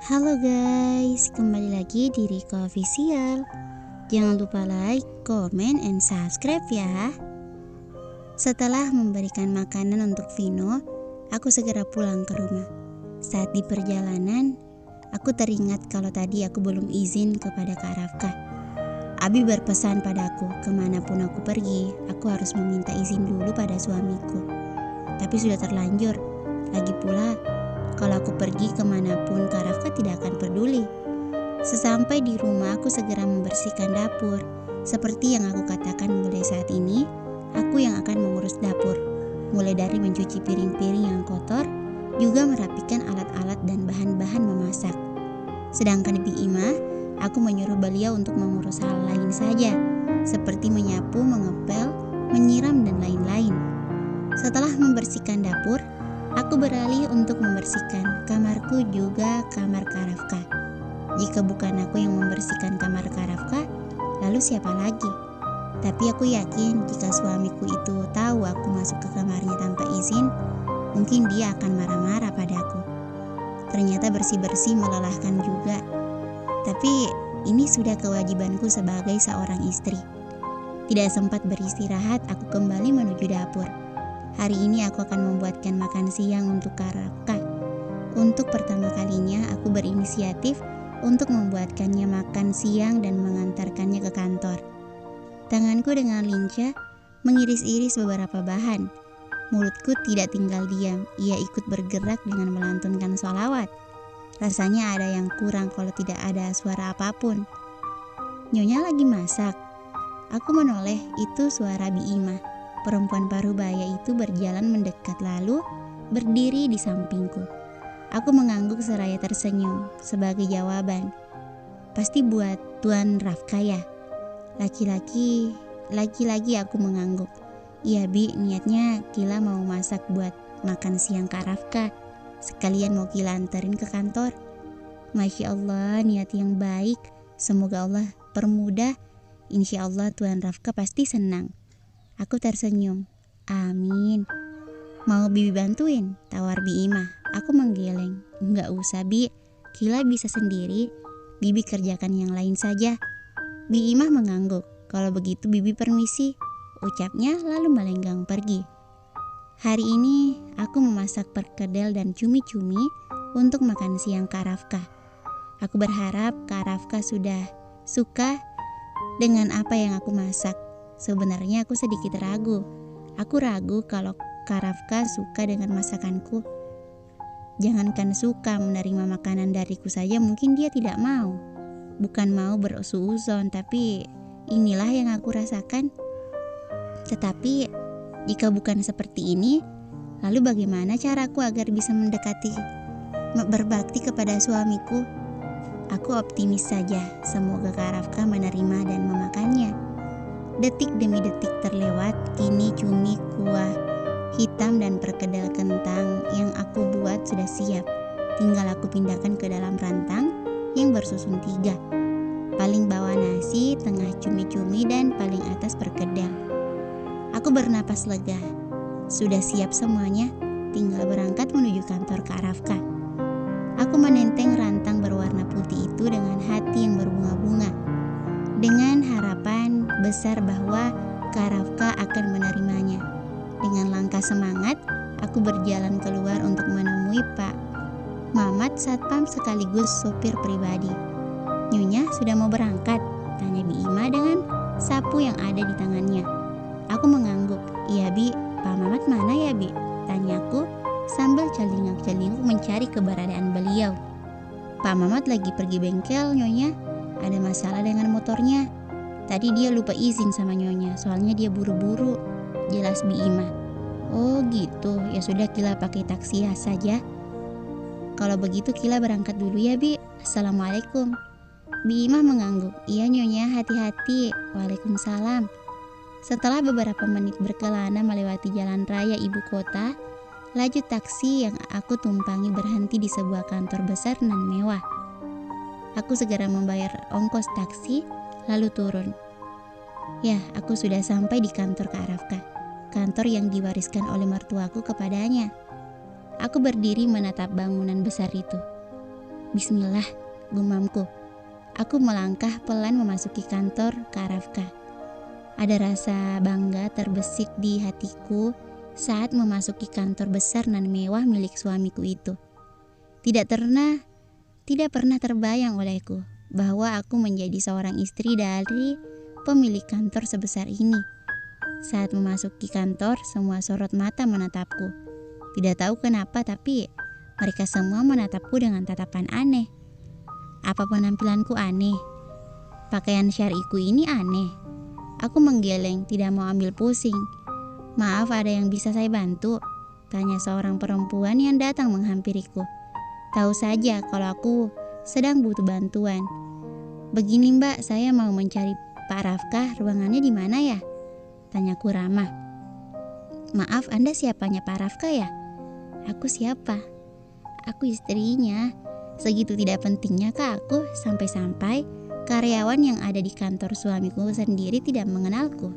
Halo guys, kembali lagi di Riko Official. Jangan lupa like, comment, and subscribe ya. Setelah memberikan makanan untuk Vino, aku segera pulang ke rumah. Saat di perjalanan, aku teringat kalau tadi aku belum izin kepada Kak Rafka. Abi berpesan padaku, kemanapun aku pergi, aku harus meminta izin dulu pada suamiku. Tapi sudah terlanjur. Lagi pula, kalau aku pergi kemanapun, Kak Rafka tidak akan peduli. Sesampai di rumah, aku segera membersihkan dapur. Seperti yang aku katakan, mulai saat ini, aku yang akan mengurus dapur. Mulai dari mencuci piring-piring yang kotor, juga merapikan alat-alat dan bahan-bahan memasak. Sedangkan Bi Ima, aku menyuruh beliau untuk mengurus hal lain saja, seperti menyapu, mengepel, menyiram, dan lain-lain. Setelah membersihkan dapur, aku beralih untuk membersihkan kamarku juga kamar Kak Rafka. Jika bukan aku yang membersihkan kamar Kak Rafka, lalu siapa lagi? Tapi aku yakin jika suamiku itu tahu aku masuk ke kamarnya tanpa izin, mungkin dia akan marah-marah padaku. Ternyata bersih-bersih melelahkan juga. Tapi ini sudah kewajibanku sebagai seorang istri. Tidak sempat beristirahat, aku kembali menuju dapur. Hari ini aku akan membuatkan makan siang untuk Kak Rafka. Untuk pertama kalinya aku berinisiatif untuk membuatkannya makan siang dan mengantarkannya ke kantor. Tanganku dengan lincah mengiris-iris beberapa bahan. Mulutku tidak tinggal diam, ia ikut bergerak dengan melantunkan sholawat. Rasanya ada yang kurang kalau tidak ada suara apapun. Nyonya lagi masak. Aku menoleh, itu suara Bi Ima. Perempuan parubaya itu berjalan mendekat lalu berdiri di sampingku. Aku mengangguk seraya tersenyum sebagai jawaban. Pasti buat Tuan Rafka ya? Lagi-lagi aku mengangguk. Iya Bi, niatnya Kila mau masak buat makan siang Kak Rafka. Sekalian mau Kila anterin ke kantor. Masya Allah, niat yang baik. Semoga Allah permudah. Insya Allah Tuan Rafka pasti senang. Aku tersenyum. Amin. Mau Bibi bantuin? Tawar Bi Ima. Aku menggeleng. Enggak usah Bi, Kila bisa sendiri. Bibi kerjakan yang lain saja. Bi Ima mengangguk. Kalau begitu Bibi permisi, ucapnya lalu melenggang pergi. Hari ini aku memasak perkedel dan cumi-cumi untuk makan siang Kak Rafka. Aku berharap Kak Rafka sudah suka dengan apa yang aku masak. Sebenarnya aku sedikit ragu. Aku ragu kalau Kak Rafka suka dengan masakanku. Jangankan suka menerima makanan dariku saja, mungkin dia tidak mau. Bukan mau bersuuzon, tapi inilah yang aku rasakan. Tetapi jika bukan seperti ini, lalu bagaimana caraku agar bisa mendekati, berbakti kepada suamiku? Aku optimis saja, semoga Kak Rafka menerima dan memakannya. Detik demi detik terlewat, kini cumi, kuah hitam dan perkedel kentang yang aku buat sudah siap. Tinggal aku pindahkan ke dalam rantang yang bersusun 3. Paling bawah nasi, tengah cumi-cumi, dan paling atas perkedel. Aku bernapas lega. Sudah siap semuanya, tinggal berangkat menuju kantor Kak Rafka. Aku menenteng rantang berwarna putih itu dengan hati yang berbunga-bunga. Dengan harapan besar bahwa Kak Rafka akan menerimanya. Dengan langkah semangat, aku berjalan keluar untuk menemui Pak Mamat, satpam sekaligus sopir pribadi. Nyonya sudah mau berangkat? Tanya Bi Ima dengan sapu yang ada di tangannya. Aku mengangguk. Iya Bi, Pak Mamat mana ya Bi? Tanyaku sambil celingak-celinguk mencari keberadaan beliau. Pak Mamat lagi pergi bengkel Nyonya. Ada masalah dengan motornya. Tadi dia lupa izin sama Nyonya, soalnya dia buru-buru. Jelas Bi Ima. Oh gitu, ya sudah Kila pakai taksi saja. Kalau begitu Kila berangkat dulu ya Bi. Assalamualaikum. Bi Ima mengangguk. Iya Nyonya, hati-hati. Waalaikumsalam. Setelah beberapa menit berkelana melewati jalan raya ibu kota, laju taksi yang aku tumpangi berhenti di sebuah kantor besar nan mewah. Aku segera membayar ongkos taksi, lalu turun. Ya, aku sudah sampai di kantor Kak Rafka. Kantor yang diwariskan oleh mertuaku kepadanya. Aku berdiri menatap bangunan besar itu. Bismillah, gumamku. Aku melangkah pelan memasuki kantor Karafka. Ada rasa bangga terbesit di hatiku saat memasuki kantor besar dan mewah milik suamiku itu. Tidak pernah terbayang olehku bahwa aku menjadi seorang istri dari pemilik kantor sebesar ini. Saat memasuki kantor, semua sorot mata menatapku. Tidak tahu kenapa, tapi mereka semua menatapku dengan tatapan aneh. Apa penampilanku aneh? Pakaian syar'iku ini aneh. Aku menggeleng, tidak mau ambil pusing. Maaf, ada yang bisa saya bantu? Tanya seorang perempuan yang datang menghampiriku. Tahu saja kalau aku sedang butuh bantuan. Begini Mbak, saya mau mencari Pak Rafkah, ruangannya di mana ya? Tanyaku ramah. Maaf, Anda siapanya Pak Rafkah ya? Aku siapa? Aku istrinya. Segitu tidak pentingnya kah aku sampai-sampai karyawan yang ada di kantor suamiku sendiri tidak mengenalku.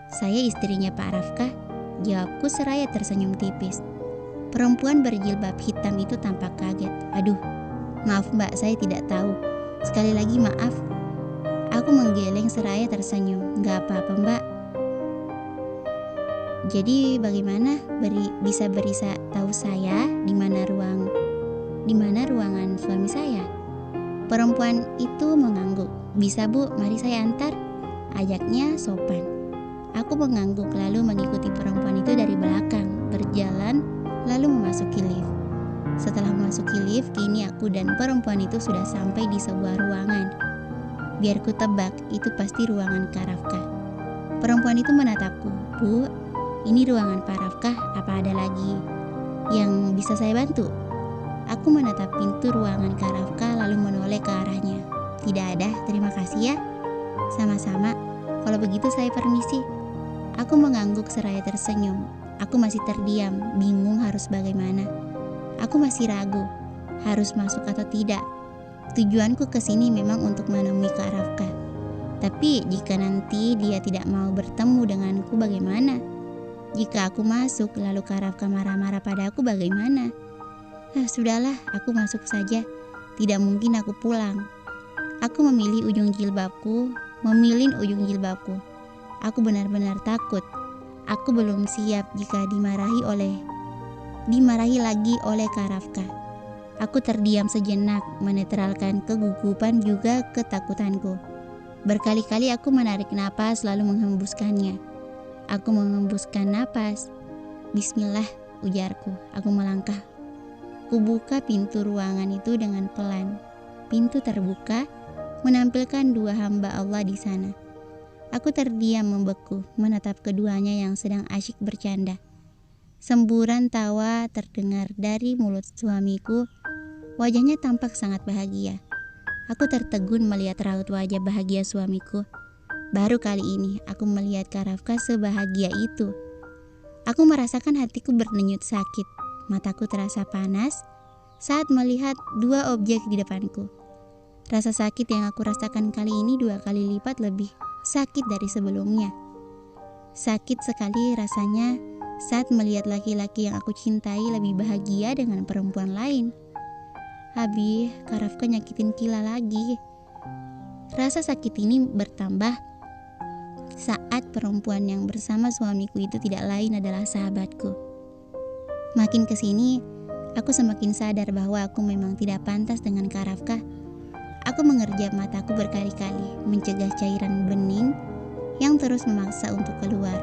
Saya istrinya Pak Rafkah, jawabku seraya tersenyum tipis. Perempuan berjilbab hitam itu tampak kaget. Aduh, maaf Mbak, saya tidak tahu. Sekali lagi maaf. Aku menggeleng seraya tersenyum. Gak apa-apa Mbak. Jadi bagaimana bisa tahu saya di mana ruangan suami saya? Perempuan itu mengangguk. Bisa Bu, mari saya antar, ajaknya sopan. Aku mengangguk lalu mengikuti perempuan itu dari belakang, berjalan lalu memasuki lift. Setelah memasuki lift, kini aku dan perempuan itu sudah sampai di sebuah ruangan. Biar ku tebak, itu pasti ruangan Kak Rafkah. Perempuan itu menatapku. Bu, ini ruangan Pak Rafkah, apa ada lagi yang bisa saya bantu? Aku menatap pintu ruangan Kak Rafkah lalu menoleh ke arahnya. Tidak ada, terima kasih ya. Sama-sama, kalau begitu saya permisi. Aku mengangguk seraya tersenyum. Aku masih terdiam, bingung harus bagaimana. Aku masih ragu, harus masuk atau tidak. Tujuanku ke sini memang untuk menemui Kak Rafkah. Tapi jika nanti dia tidak mau bertemu denganku bagaimana? Jika aku masuk lalu Kak Rafkah marah-marah padaku bagaimana? Sudahlah, aku masuk saja. Tidak mungkin aku pulang. Aku memilih ujung jilbabku. Aku benar-benar takut. Aku belum siap jika dimarahi lagi oleh Kak Rafkah. Aku terdiam sejenak, menetralkan kegugupan juga ketakutanku. Berkali-kali aku menarik napas lalu menghembuskannya. Aku menghembuskan napas. Bismillah, ujarku. Aku melangkah. Kubuka pintu ruangan itu dengan pelan. Pintu terbuka, menampilkan dua hamba Allah di sana. Aku terdiam membeku, menatap keduanya yang sedang asyik bercanda. Semburan tawa terdengar dari mulut suamiku. Wajahnya tampak sangat bahagia. Aku tertegun melihat raut wajah bahagia suamiku. Baru kali ini aku melihat Kak Rafkah sebahagia itu. Aku merasakan hatiku berdenyut sakit. Mataku terasa panas saat melihat dua objek di depanku. Rasa sakit yang aku rasakan kali ini 2 kali lipat lebih sakit dari sebelumnya. Sakit sekali rasanya saat melihat laki-laki yang aku cintai lebih bahagia dengan perempuan lain. Habis Kak Rafkah nyakitin Kila lagi. Rasa sakit ini bertambah saat perempuan yang bersama suamiku itu tidak lain adalah sahabatku. Makin kesini, aku semakin sadar bahwa aku memang tidak pantas dengan Kak Rafkah. Aku mengerjap mataku berkali-kali, mencegah cairan bening yang terus memaksa untuk keluar.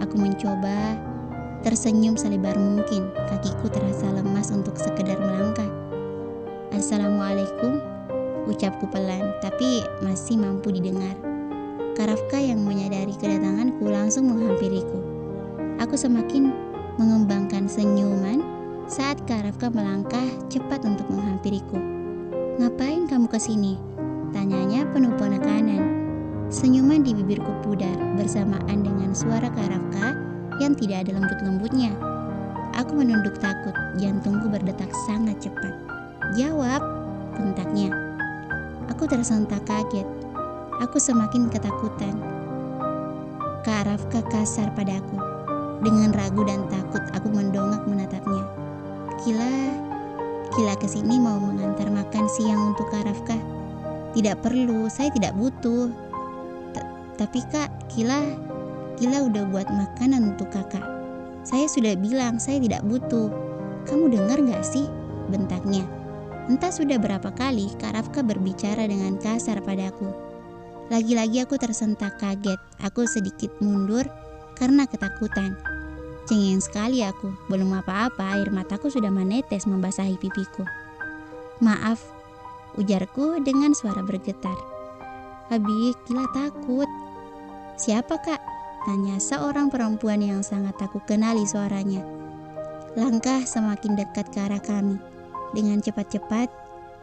Aku mencoba tersenyum selebar mungkin. Kakiku terasa lemas untuk sekedar melangkah. Assalamualaikum, ucapku pelan, tapi masih mampu didengar. Kak Rafkah yang menyadari kedatanganku langsung menghampiriku. Aku semakin mengembangkan senyuman saat Kak Rafkah melangkah cepat untuk menghampiriku. Ngapain kamu kesini? Tanyanya penuh penekanan. Senyuman di bibirku pudar bersamaan dengan suara Kak Rafkah yang tidak ada lembut-lembutnya. Aku menunduk takut, jantungku berdetak sangat cepat. Jawab, bentaknya. Aku tersentak kaget. Aku semakin ketakutan. Kak Rafkah kasar padaku. Dengan ragu dan takut aku mendongak menatapnya. Kila, Kila kesini mau mengantar makan siang untuk Kak Rafka. Tidak perlu, saya tidak butuh. Tapi Kak, Kila udah buat makanan untuk kakak. Saya sudah bilang saya tidak butuh. Kamu dengar gak sih? Bentaknya. Entah sudah berapa kali Kak Rafka berbicara dengan kasar padaku. Lagi-lagi aku tersentak kaget. Aku sedikit mundur karena ketakutan. Cengeng sekali aku. Belum apa-apa, air mataku sudah menetes membasahi pipiku. Maaf, ujarku dengan suara bergetar. Abi, Kila takut. Siapa Kak? Tanya seorang perempuan yang sangat aku kenali suaranya. Langkah semakin dekat ke arah kami. Dengan cepat-cepat,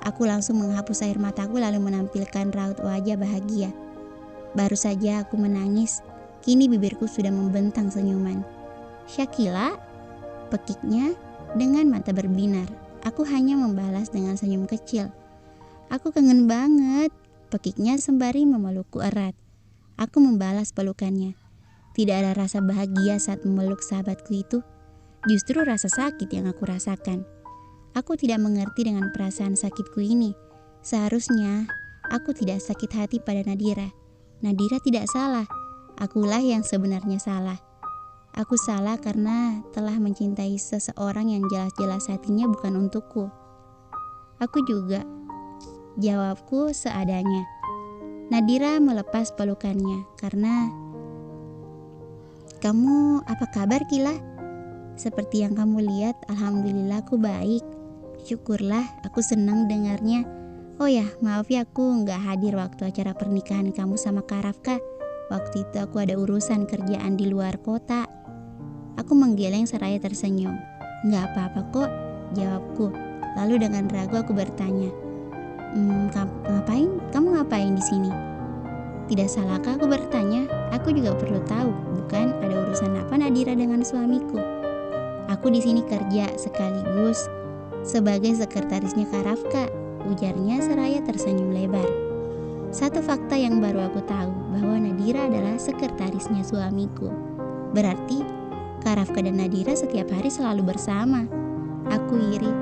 aku langsung menghapus air mataku lalu menampilkan raut wajah bahagia. Baru saja aku menangis, kini bibirku sudah membentang senyuman. Syakila, pekiknya dengan mata berbinar. Aku hanya membalas dengan senyum kecil. Aku kangen banget, pekiknya sembari memelukku erat. Aku membalas pelukannya. Tidak ada rasa bahagia saat memeluk sahabatku itu. Justru rasa sakit yang aku rasakan. Aku tidak mengerti dengan perasaan sakitku ini. Seharusnya aku tidak sakit hati pada Nadira. Nadira tidak salah. Akulah yang sebenarnya salah. Aku salah karena telah mencintai seseorang yang jelas-jelas hatinya bukan untukku. Aku juga. Jawabku seadanya. Nadira melepas pelukannya karena... Kamu apa kabar Kila? Seperti yang kamu lihat, alhamdulillah aku baik. Syukurlah, aku senang dengarnya. Oh ya, maaf ya aku nggak hadir waktu acara pernikahan kamu sama Kak Rafka. Waktu itu aku ada urusan kerjaan di luar kota. Aku menggeleng seraya tersenyum. Nggak apa-apa kok, jawabku. Lalu dengan ragu aku bertanya, Kamu ngapain di sini? Tidak salahkah aku bertanya? Aku juga perlu tahu, bukan ada urusan apa Nadira dengan suamiku. Aku di sini kerja sekaligus sebagai sekretarisnya Kak Rafka, ujarnya seraya tersenyum lebar. Satu fakta yang baru aku tahu, bahwa Nadira adalah sekretarisnya suamiku. Berarti Kak Rafka dan Nadira setiap hari selalu bersama. Aku iri.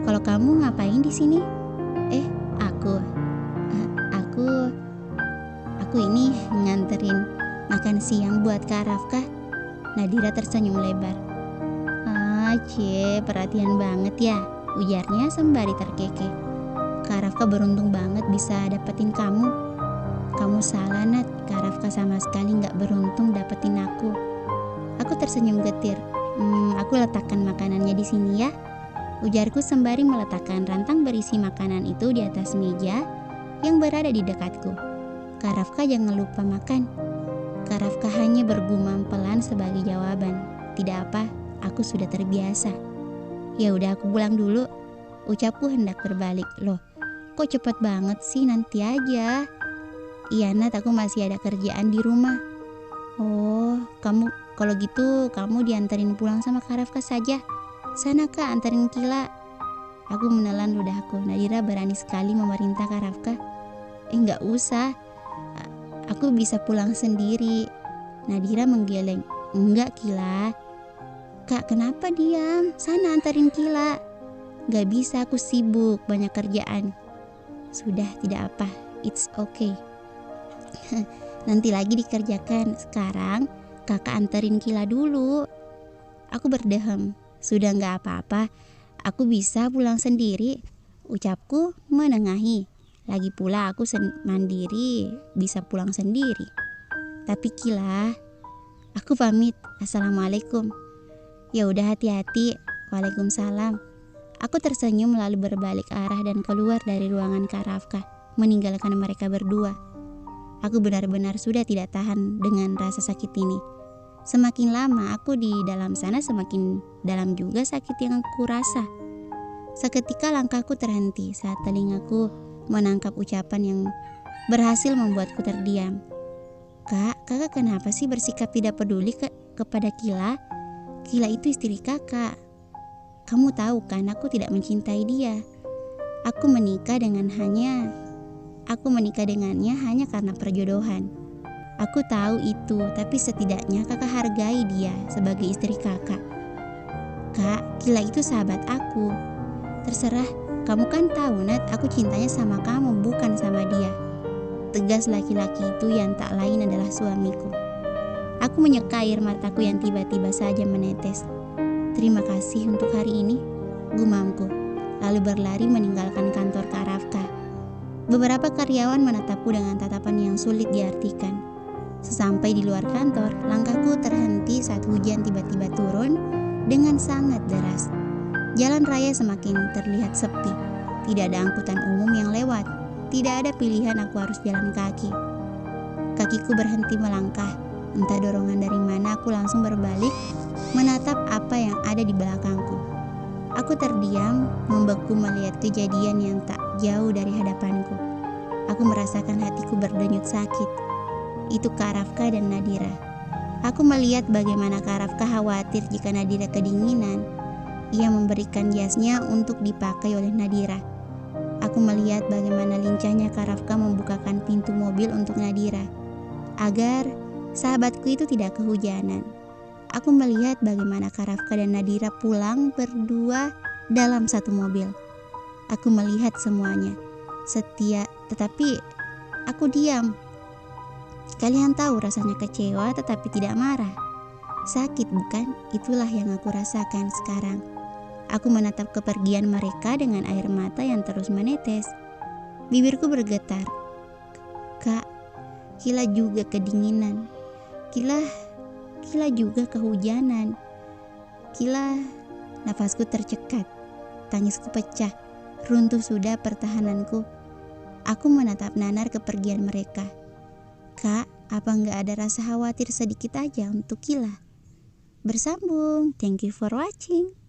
Kalau kamu ngapain di sini? Aku ini nganterin makan siang buat Kak Rafka. Nadira tersenyum lebar. Perhatian banget ya, ujarnya sembari terkekeh. Kak Rafka beruntung banget bisa dapetin kamu. Kamu salah Nat, Kak Rafka sama sekali gak beruntung dapetin aku. Aku tersenyum getir. Aku letakkan makanannya di sini ya, ujarku sembari meletakkan rantang berisi makanan itu di atas meja yang berada di dekatku. Kak Rafka jangan lupa makan. Kak Rafka hanya bergumam pelan sebagai jawaban. Tidak apa, aku sudah terbiasa. Ya udah aku pulang dulu, ucapku hendak berbalik. Loh, kok cepat banget sih, nanti aja. Iya Nat, aku masih ada kerjaan di rumah. Oh, kalau gitu kamu diantarin pulang sama Kak Rafka saja. Sana Kak, antarin Kila. Aku menelan ludahku. Nadira berani sekali memerintah Kak Rafka. Enggak usah, aku bisa pulang sendiri. Nadira menggeleng. Enggak Kila. Kak, kenapa diam? Sana antarin Kila. Gak bisa, aku sibuk, banyak kerjaan. Sudah, tidak apa, it's okay. Nanti lagi dikerjakan. Sekarang kakak anterin Kila dulu. Aku berdehem. Sudah gak apa-apa, aku bisa pulang sendiri, ucapku menengahi. Lagi pula aku mandiri, bisa pulang sendiri. Tapi Kila, aku pamit. Assalamualaikum. Ya udah, hati-hati. Waalaikumsalam. Aku tersenyum lalu berbalik arah dan keluar dari ruangan Kak Rafka, meninggalkan mereka berdua. Aku benar-benar sudah tidak tahan dengan rasa sakit ini. Semakin lama aku di dalam sana, semakin dalam juga sakit yang aku rasa. Seketika langkahku terhenti saat telingaku menangkap ucapan yang berhasil membuatku terdiam. Kakak kenapa sih bersikap tidak peduli kepada Kila? Kila itu istri kakak. Kamu tahu kan aku tidak mencintai dia. Aku menikah dengannya hanya karena perjodohan. Aku tahu itu, tapi setidaknya kakak hargai dia sebagai istri kakak. Kak, Kila itu sahabat aku. Terserah, kamu kan tahu Nat, aku cintanya sama kamu bukan sama dia. Tegas laki-laki itu yang tak lain adalah suamiku. Aku menyeka air mataku yang tiba-tiba saja menetes. Terima kasih untuk hari ini, gumamku, lalu berlari meninggalkan kantor Kak Rafka. Beberapa karyawan menatapku dengan tatapan yang sulit diartikan. Sesampai di luar kantor, langkahku terhenti saat hujan tiba-tiba turun dengan sangat deras. Jalan raya semakin terlihat sepi. Tidak ada angkutan umum yang lewat. Tidak ada pilihan aku harus jalan kaki. Kakiku berhenti melangkah. Entah dorongan dari mana, aku langsung berbalik menatap apa yang ada di belakangku. Aku terdiam, membeku melihat kejadian yang tak jauh dari hadapanku. Aku merasakan hatiku berdenyut sakit. Itu Kak Rafka dan Nadira. Aku melihat bagaimana Kak Rafka khawatir jika Nadira kedinginan. Ia memberikan jasnya untuk dipakai oleh Nadira. Aku melihat bagaimana lincahnya Kak Rafka membukakan pintu mobil untuk Nadira, agar sahabatku itu tidak kehujanan. Aku melihat bagaimana Kak Rafka dan Nadira pulang berdua dalam satu mobil. Aku melihat semuanya. Tetapi aku diam. Kalian tahu rasanya kecewa tetapi tidak marah. Sakit bukan? Itulah yang aku rasakan sekarang. Aku menatap kepergian mereka dengan air mata yang terus menetes. Bibirku bergetar. Kak, Kila juga kedinginan. Kila juga kehujanan. Nafasku tercekat. Tangisku pecah. Runtuh sudah pertahananku. Aku menatap nanar kepergian mereka. Kak, apa nggak ada rasa khawatir sedikit aja untuk Kila? Bersambung. Thank you for watching.